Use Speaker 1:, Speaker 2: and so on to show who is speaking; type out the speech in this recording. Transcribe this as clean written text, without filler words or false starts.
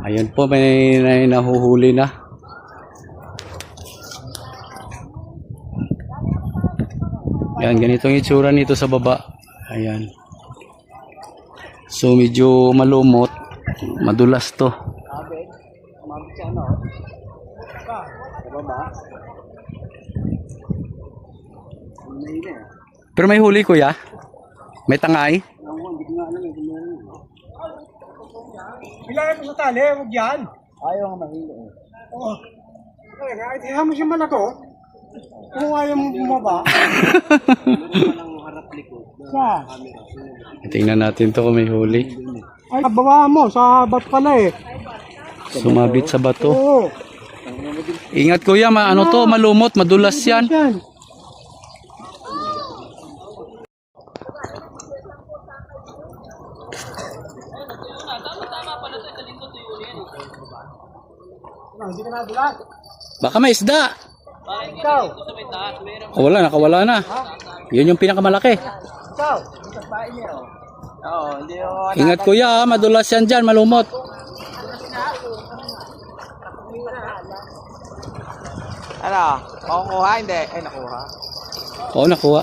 Speaker 1: Ayun po, may nahuhuli na. Yan, ganito ang itsura nito sa baba. Ayan. So medyo malumot, madulas to. Pero may huli, kuya? May tangay?
Speaker 2: Bilangin mo sa tali, huwag yan.
Speaker 3: Ayaw nga mahilo eh.
Speaker 2: Oo. Ay, itihan mo siya man ako. Kung ayaw mo bumaba. Sa?
Speaker 1: Tingnan natin to kung may huli.
Speaker 2: Ay, babaan mo. Sa bat pala eh.
Speaker 1: Sumabit sa bato.
Speaker 2: Oo.
Speaker 1: Ingat kuya, ano to, malumot, madulas yan.
Speaker 2: Yan. Hindi ka nadulas.
Speaker 1: Baka may isda.
Speaker 2: Ikaw.
Speaker 1: Oh, wala, nakawala na. Yun yung pinakamalaki.
Speaker 2: Ikaw.
Speaker 3: Oo, hindi ako.
Speaker 1: Ingat kuya, madulas yan dyan, malumot.
Speaker 3: Ano? Makukuha? Hindi. Ay, nakuha.
Speaker 1: Oo, nakuha.